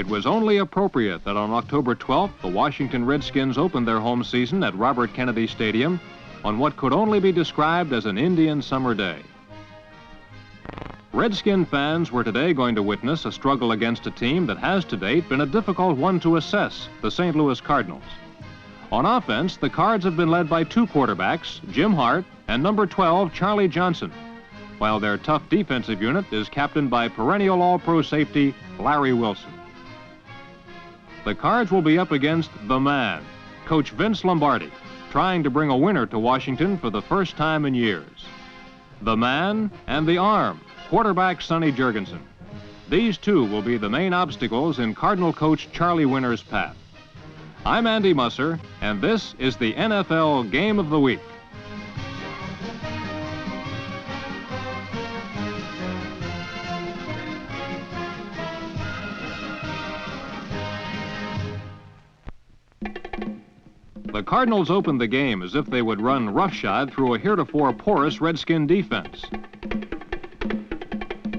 It was only appropriate that on October 12th, the Washington Redskins opened their home season at Robert Kennedy Stadium on what could only be described as an Indian summer day. Redskin fans were today going to witness a struggle against a team that has to date been a difficult one to assess, the St. Louis Cardinals. On offense, the Cards have been led by two quarterbacks, Jim Hart and number 12, Charlie Johnson, while their tough defensive unit is captained by perennial All-Pro safety Larry Wilson. The Cards will be up against the man, Coach Vince Lombardi, trying to bring a winner to Washington for the first time in years. The man and the arm, quarterback Sonny Jurgensen. These two will be the main obstacles in Cardinal coach Charlie Winter's path. I'm Andy Musser, and this is the NFL Game of the Week. The Cardinals opened the game as if they would run roughshod through a heretofore porous Redskin defense.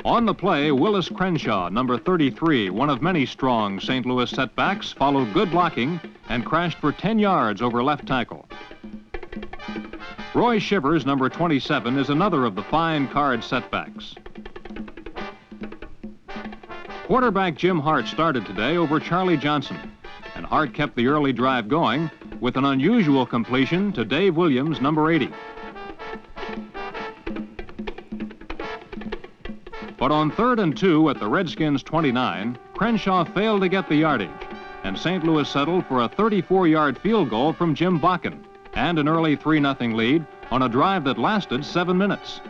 On the play, Willis Crenshaw, number 33, one of many strong St. Louis setbacks, followed good blocking and crashed for 10 yards over left tackle. Roy Shivers, number 27, is another of the fine Card setbacks. Quarterback Jim Hart started today over Charlie Johnson, and Hart kept the early drive going with an unusual completion to Dave Williams, number 80. But on 3rd and 2 at the Redskins 29, Crenshaw failed to get the yardage, and St. Louis settled for a 34-yard field goal from Jim Bakken and an early 3-0 lead on a drive that lasted 7 minutes.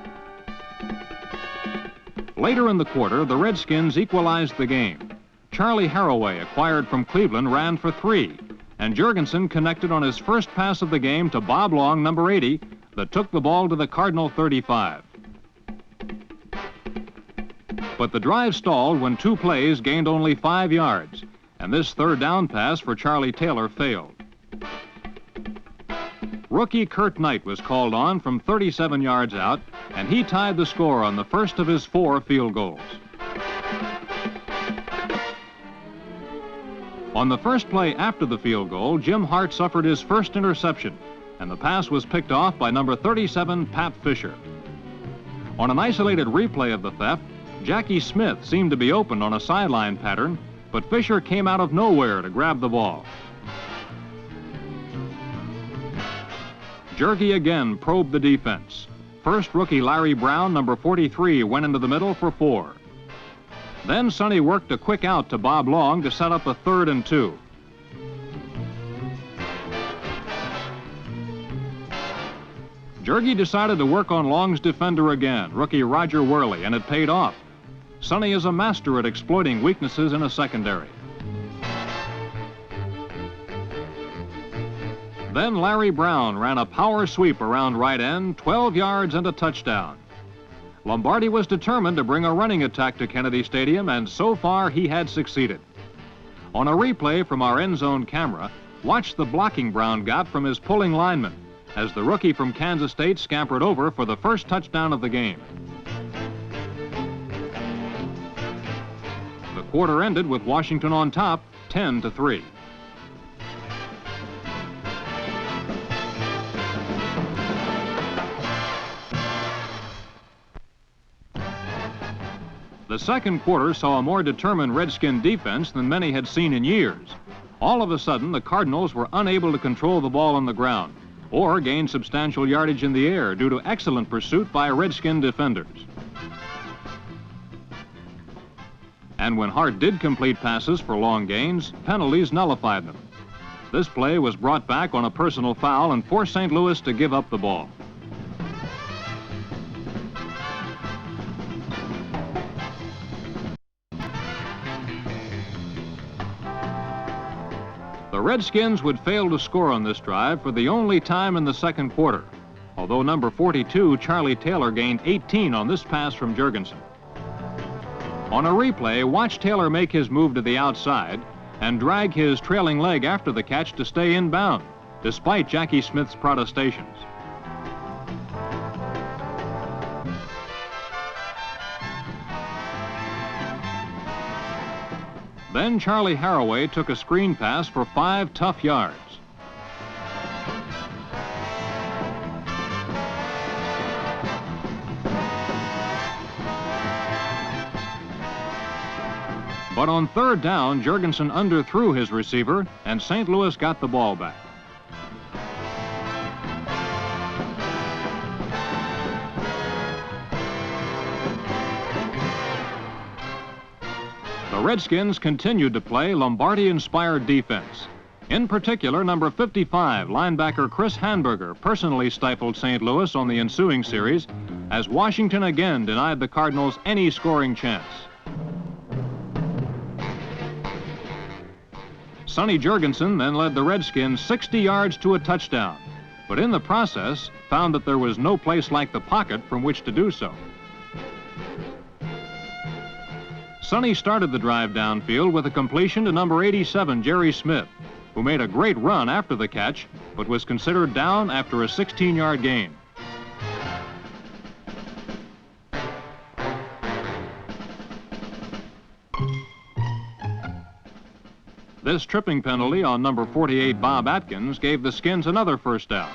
Later in the quarter, the Redskins equalized the game. Charlie Haraway, acquired from Cleveland, ran for 3, and Jurgensen connected on his first pass of the game to Bob Long, number 80, that took the ball to the Cardinal 35. But the drive stalled when 2 plays gained only 5 yards, and this third down pass for Charlie Taylor failed. Rookie Kurt Knight was called on from 37 yards out, and he tied the score on the first of his 4 field goals. On the first play after the field goal, Jim Hart suffered his first interception, and the pass was picked off by number 37, Pat Fisher. On an isolated replay of the theft, Jackie Smith seemed to be open on a sideline pattern, but Fisher came out of nowhere to grab the ball. Jerky again probed the defense. First, rookie Larry Brown, number 43, went into the middle for 4. Then Sonny worked a quick out to Bob Long to set up a 3rd and 2. Jerky decided to work on Long's defender again, rookie Roger Worley, and it paid off. Sonny is a master at exploiting weaknesses in a secondary. Then Larry Brown ran a power sweep around right end, 12 yards and a touchdown. Lombardi was determined to bring a running attack to Kennedy Stadium, and so far he had succeeded. On a replay from our end zone camera, watch the blocking Brown got from his pulling lineman as the rookie from Kansas State scampered over for the first touchdown of the game. The quarter ended with Washington on top, 10-3. The second quarter saw a more determined Redskin defense than many had seen in years. All of a sudden, the Cardinals were unable to control the ball on the ground or gain substantial yardage in the air due to excellent pursuit by Redskin defenders. And when Hart did complete passes for long gains, penalties nullified them. This play was brought back on a personal foul and forced St. Louis to give up the ball. The Redskins would fail to score on this drive for the only time in the second quarter, although number 42, Charlie Taylor, gained 18 on this pass from Jurgensen. On a replay, watch Taylor make his move to the outside and drag his trailing leg after the catch to stay inbound, despite Jackie Smith's protestations. Then Charlie Haraway took a screen pass for 5 tough yards. But on 3rd down, Jurgensen underthrew his receiver, and St. Louis got the ball back. The Redskins continued to play Lombardi-inspired defense. In particular, number 55, linebacker Chris Hamburger, personally stifled St. Louis on the ensuing series, as Washington again denied the Cardinals any scoring chance. Sonny Jurgensen then led the Redskins 60 yards to a touchdown, but in the process found that there was no place like the pocket from which to do so. Sonny started the drive downfield with a completion to number 87, Jerry Smith, who made a great run after the catch, but was considered down after a 16-yard gain. This tripping penalty on number 48, Bob Atkins, gave the Skins another first down.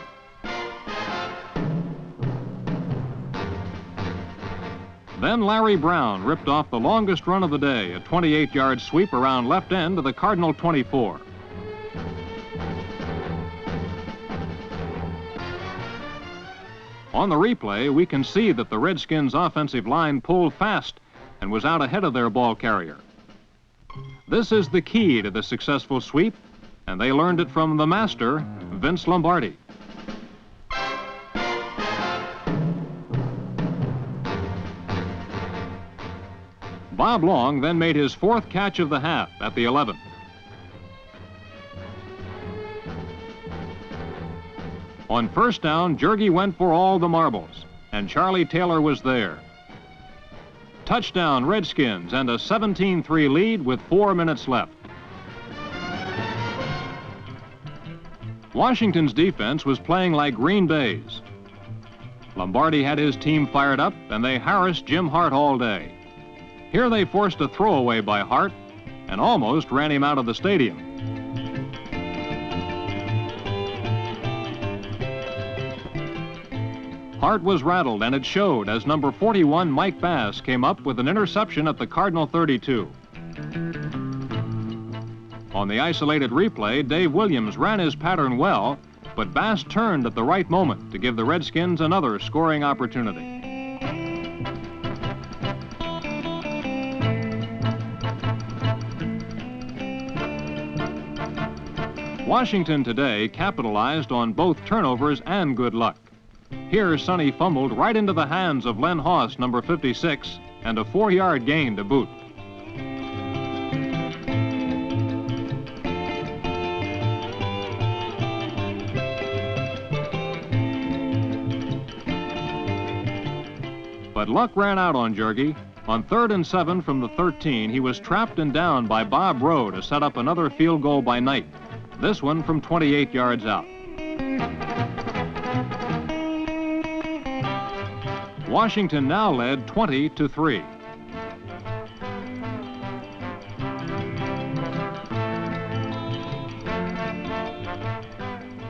Then Larry Brown ripped off the longest run of the day, a 28-yard sweep around left end to the Cardinal 24. On the replay, we can see that the Redskins' offensive line pulled fast and was out ahead of their ball carrier. This is the key to the successful sweep, and they learned it from the master, Vince Lombardi. Bob Long then made his 4th catch of the half at the 11. On first down, Jergy went for all the marbles, and Charlie Taylor was there. Touchdown, Redskins, and a 17-3 lead with 4 minutes left. Washington's defense was playing like Green Bay's. Lombardi had his team fired up, and they harassed Jim Hart all day. Here they forced a throwaway by Hart and almost ran him out of the stadium. Hart was rattled, and it showed as number 41, Mike Bass, came up with an interception at the Cardinal 32. On the isolated replay, Dave Williams ran his pattern well, but Bass turned at the right moment to give the Redskins another scoring opportunity. Washington today capitalized on both turnovers and good luck. Here, Sonny fumbled right into the hands of Len Hoss, number 56, and a 4-yard gain to boot. But luck ran out on Jergy. On 3rd and 7 from the 13, he was trapped and down by Bob Rowe to set up another field goal by Knight, this one from 28 yards out. Washington now led 20-3.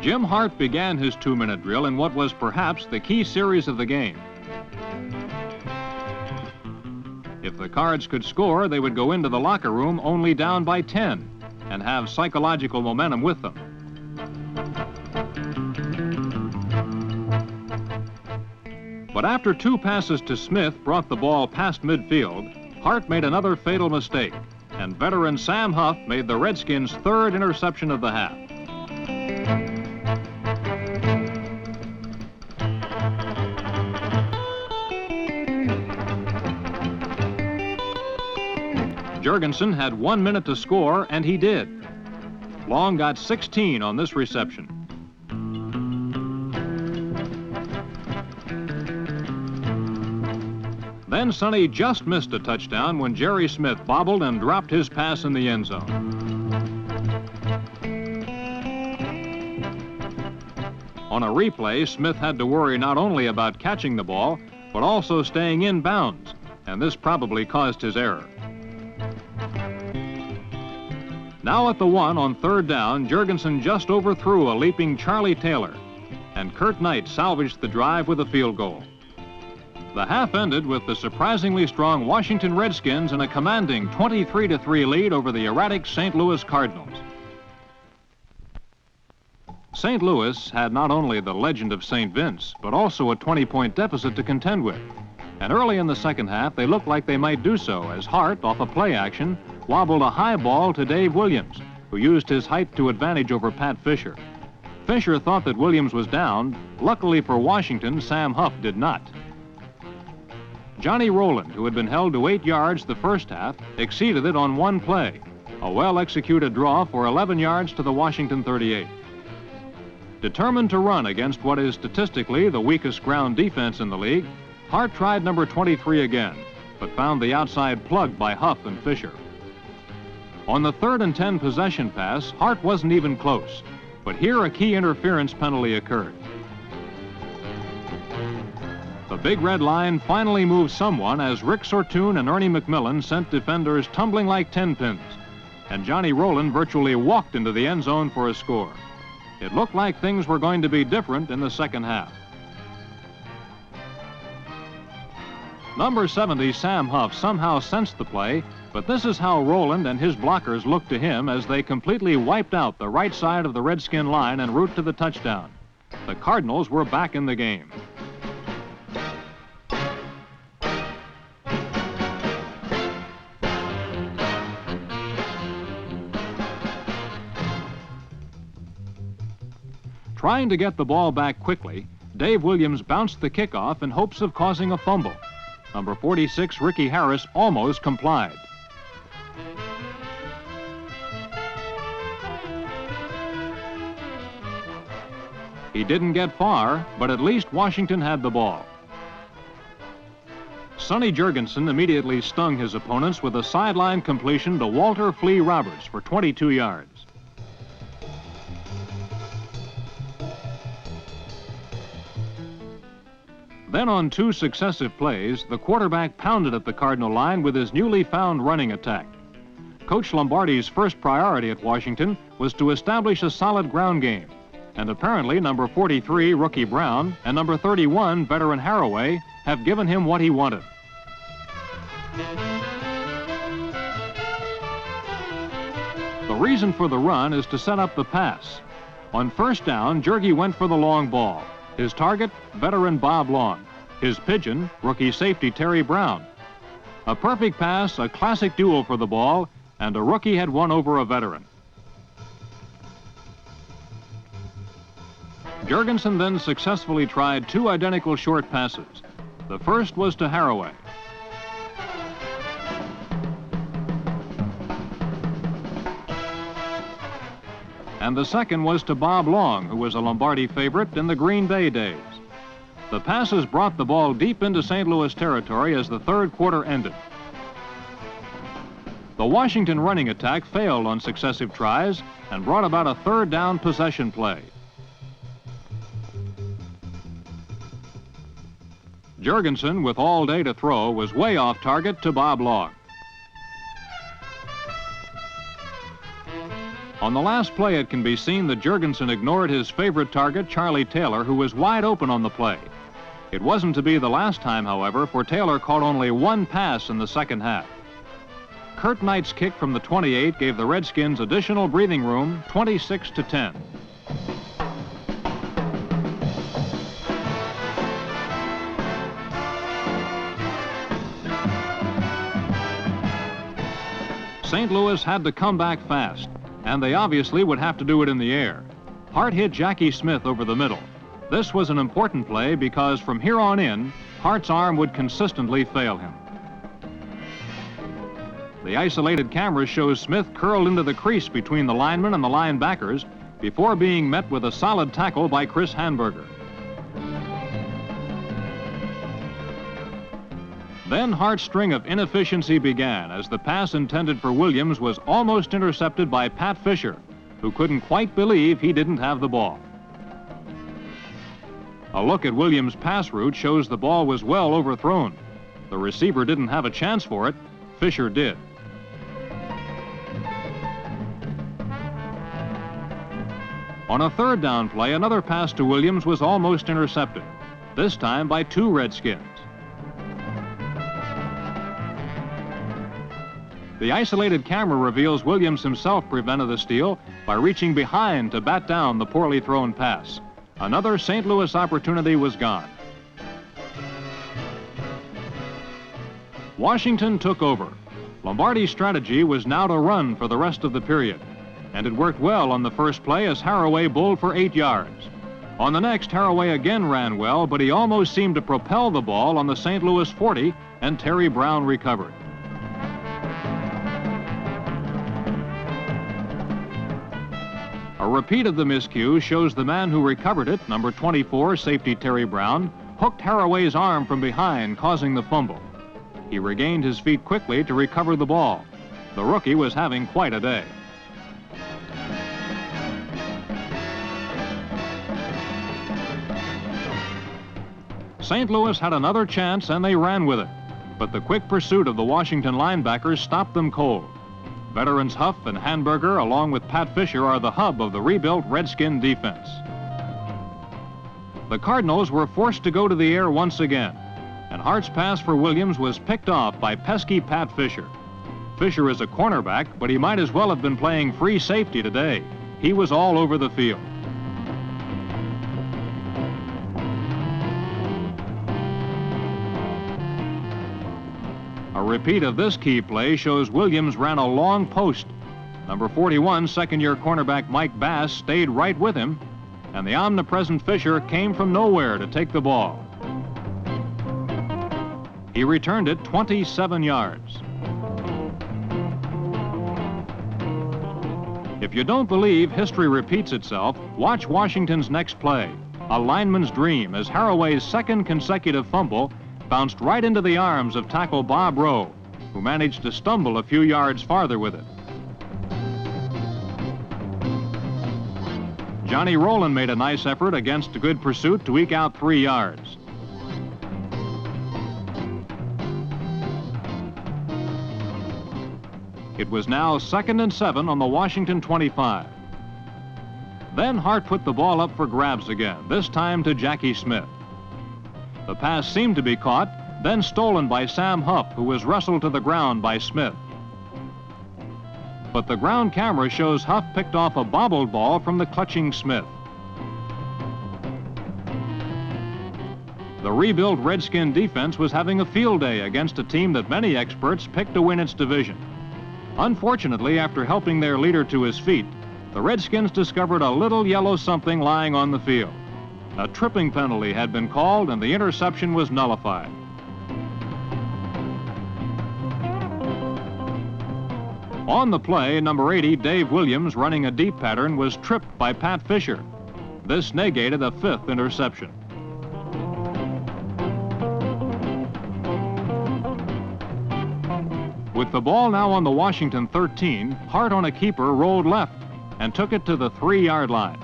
Jim Hart began his 2-minute drill in what was perhaps the key series of the game. If the Cards could score, they would go into the locker room only down by 10 and have psychological momentum with them. But after 2 passes to Smith brought the ball past midfield, Hart made another fatal mistake, and veteran Sam Huff made the Redskins' 3rd interception of the half. Jurgensen had 1 minute to score, and he did. Long got 16 on this reception. Then Sonny just missed a touchdown when Jerry Smith bobbled and dropped his pass in the end zone. On a replay, Smith had to worry not only about catching the ball, but also staying in bounds, and this probably caused his error. Now at the 1 on 3rd down, Jurgensen just overthrew a leaping Charlie Taylor, and Kurt Knight salvaged the drive with a field goal. The half ended with the surprisingly strong Washington Redskins in a commanding 23-3 lead over the erratic St. Louis Cardinals. St. Louis had not only the legend of St. Vince, but also a 20-point deficit to contend with. And early in the second half, they looked like they might do so as Hart, off a play action, wobbled a high ball to Dave Williams, who used his height to advantage over Pat Fisher. Fisher thought that Williams was down. Luckily for Washington, Sam Huff did not. Johnny Rowland, who had been held to 8 yards the first half, exceeded it on one play, a well-executed draw for 11 yards to the Washington 38. Determined to run against what is statistically the weakest ground defense in the league, Hart tried number 23 again, but found the outside plugged by Huff and Fisher. On the 3rd and 10 possession pass, Hart wasn't even close, but here a key interference penalty occurred. The Big Red Line finally moved someone as Rick Sortune and Ernie McMillan sent defenders tumbling like 10 pins, and Johnny Rowland virtually walked into the end zone for a score. It looked like things were going to be different in the second half. Number 70, Sam Huff, somehow sensed the play, but this is how Rowland and his blockers looked to him as they completely wiped out the right side of the Redskin line en route to the touchdown. The Cardinals were back in the game. Trying to get the ball back quickly, Dave Williams bounced the kickoff in hopes of causing a fumble. Number 46, Ricky Harris, almost complied. He didn't get far, but at least Washington had the ball. Sonny Jurgensen immediately stung his opponents with a sideline completion to Walter Flea Roberts for 22 yards. Then on 2 successive plays, the quarterback pounded at the Cardinal line with his newly found running attack. Coach Lombardi's first priority at Washington was to establish a solid ground game, and apparently number 43, rookie Brown, and number 31, veteran Haraway, have given him what he wanted. The reason for the run is to set up the pass. On 1st down, Jurgie went for the long ball. His target, veteran Bob Long. His pigeon, rookie safety Terry Brown. A perfect pass, a classic duel for the ball, and a rookie had won over a veteran. Jurgensen then successfully tried 2 identical short passes. The first was to Haraway. And the second was to Bob Long, who was a Lombardi favorite in the Green Bay days. The passes brought the ball deep into St. Louis territory as the 3rd quarter ended. The Washington running attack failed on successive tries and brought about a 3rd down possession play. Jurgensen, with all day to throw, was way off target to Bob Long. On the last play, it can be seen that Jurgensen ignored his favorite target, Charlie Taylor, who was wide open on the play. It wasn't to be the last time, however, for Taylor caught only 1 pass in the second half. Kurt Knight's kick from the 28 gave the Redskins additional breathing room, 26-10. St. Louis had to come back fast, and they obviously would have to do it in the air. Hart hit Jackie Smith over the middle. This was an important play because from here on in, Hart's arm would consistently fail him. The isolated camera shows Smith curled into the crease between the linemen and the linebackers before being met with a solid tackle by Chris Hanberger. Then Hart's string of inefficiency began as the pass intended for Williams was almost intercepted by Pat Fisher, who couldn't quite believe he didn't have the ball. A look at Williams' pass route shows the ball was well overthrown. The receiver didn't have a chance for it. Fisher did. On a third down play, another pass to Williams was almost intercepted, this time by 2 Redskins. The isolated camera reveals Williams himself prevented the steal by reaching behind to bat down the poorly thrown pass. Another St. Louis opportunity was gone. Washington took over. Lombardi's strategy was now to run for the rest of the period, and it worked well on the first play as Haraway bowled for 8 yards. On the next, Haraway again ran well, but he almost seemed to propel the ball on the St. Louis 40, and Terry Brown recovered. A repeat of the miscue shows the man who recovered it, number 24, safety Terry Brown, hooked Haraway's arm from behind, causing the fumble. He regained his feet quickly to recover the ball. The rookie was having quite a day. St. Louis had another chance and they ran with it, but the quick pursuit of the Washington linebackers stopped them cold. Veterans Huff and Hamburger, along with Pat Fisher, are the hub of the rebuilt Redskin defense. The Cardinals were forced to go to the air once again, and Hart's pass for Williams was picked off by pesky Pat Fisher. Fisher is a cornerback, but he might as well have been playing free safety today. He was all over the field. A repeat of this key play shows Williams ran a long post. Number 41, second-year cornerback Mike Bass stayed right with him, and the omnipresent Fisher came from nowhere to take the ball. He returned it 27 yards. If you don't believe history repeats itself, watch Washington's next play, a lineman's dream, as Haraway's second consecutive fumble bounced right into the arms of tackle Bob Rowe, who managed to stumble a few yards farther with it. Johnny Rowland made a nice effort against a good pursuit to eke out 3 yards. It was now 2nd and 7 on the Washington 25. Then Hart put the ball up for grabs again, this time to Jackie Smith. The pass seemed to be caught, then stolen by Sam Huff, who was wrestled to the ground by Smith. But the ground camera shows Huff picked off a bobbled ball from the clutching Smith. The rebuilt Redskin defense was having a field day against a team that many experts picked to win its division. Unfortunately, after helping their leader to his feet, the Redskins discovered a little yellow something lying on the field. A tripping penalty had been called and the interception was nullified. On the play, number 80, Dave Williams, running a deep pattern, was tripped by Pat Fisher. This negated a 5th interception. With the ball now on the Washington 13, Hart on a keeper rolled left and took it to the 3-yard line.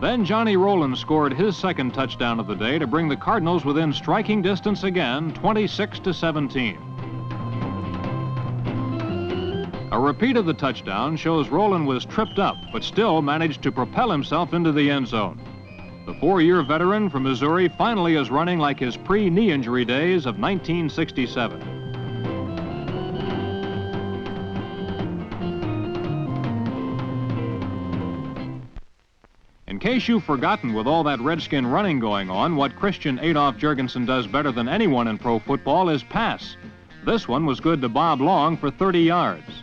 Then Johnny Rowland scored his second touchdown of the day to bring the Cardinals within striking distance again, 26-17. A repeat of the touchdown shows Rowland was tripped up, but still managed to propel himself into the end zone. The 4-year veteran from Missouri finally is running like his pre-knee injury days of 1967. In case you've forgotten, with all that Redskin running going on, what Christian Adolph Jurgensen does better than anyone in pro football is pass. This one was good to Bob Long for 30 yards.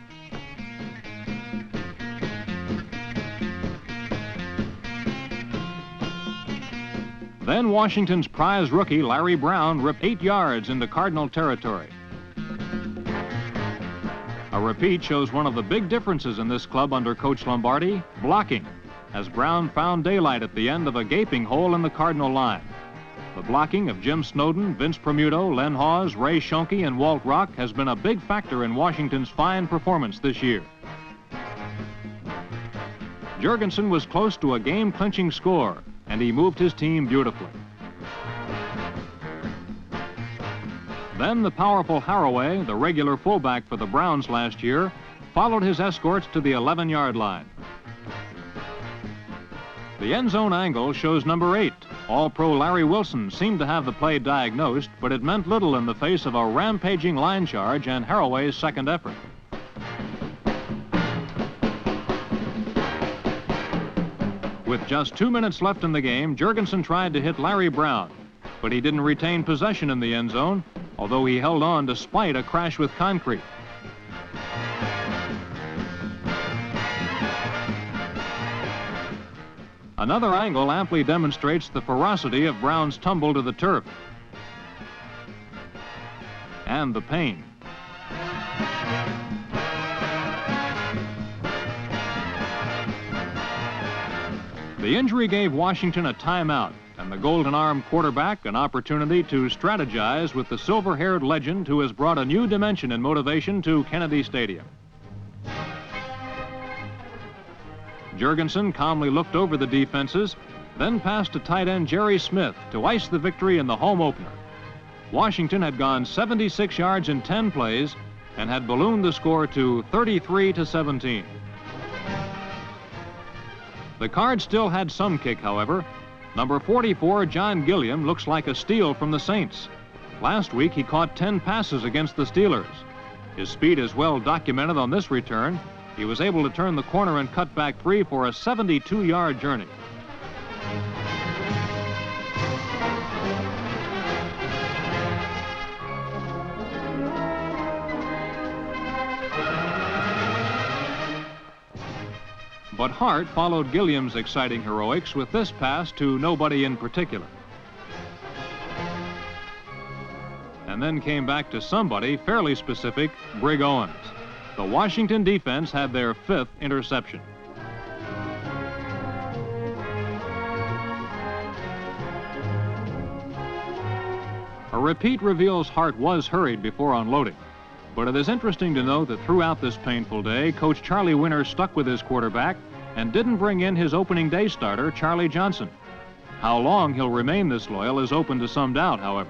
Then Washington's prize rookie, Larry Brown, ripped 8 yards into Cardinal territory. A repeat shows one of the big differences in this club under Coach Lombardi, blocking, as Brown found daylight at the end of a gaping hole in the Cardinal line. The blocking of Jim Snowden, Vince Permuto, Len Hawes, Ray Schonke, and Walt Rock has been a big factor in Washington's fine performance this year. Jurgensen was close to a game-clinching score, and he moved his team beautifully. Then the powerful Haraway, the regular fullback for the Browns last year, followed his escorts to the 11-yard line. The end zone angle shows number 8. All-Pro Larry Wilson seemed to have the play diagnosed, but it meant little in the face of a rampaging line charge and Haraway's second effort. With just 2 minutes left in the game, Jurgensen tried to hit Larry Brown, but he didn't retain possession in the end zone, although he held on despite a crash with concrete. Another angle amply demonstrates the ferocity of Brown's tumble to the turf and the pain. The injury gave Washington a timeout and the Golden Arm quarterback an opportunity to strategize with the silver-haired legend who has brought a new dimension and motivation to Kennedy Stadium. Jurgensen calmly looked over the defenses, then passed to tight end Jerry Smith to ice the victory in the home opener. Washington had gone 76 yards in 10 plays and had ballooned the score to 33-17. The Cards still had some kick, however. Number 44, John Gilliam, looks like a steal from the Saints. Last week, he caught 10 passes against the Steelers. His speed is well documented on this return. He was able to turn the corner and cut back free for a 72-yard journey. But Hart followed Gilliam's exciting heroics with this pass to nobody in particular. And then came back to somebody fairly specific, Brig Owens. The Washington defense had their 5th interception. A repeat reveals Hart was hurried before unloading. But it is interesting to note that throughout this painful day, Coach Charlie Winter stuck with his quarterback and didn't bring in his opening day starter, Charlie Johnson. How long he'll remain this loyal is open to some doubt, however.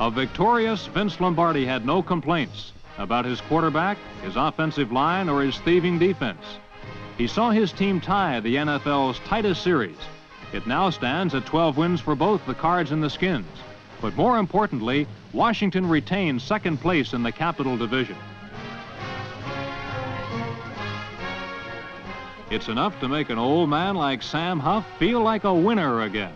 A victorious Vince Lombardi had no complaints about his quarterback, his offensive line, or his thieving defense. He saw his team tie the NFL's tightest series. It now stands at 12 wins for both the Cards and the Skins. But more importantly, Washington retains second place in the Capital Division. It's enough to make an old man like Sam Huff feel like a winner again.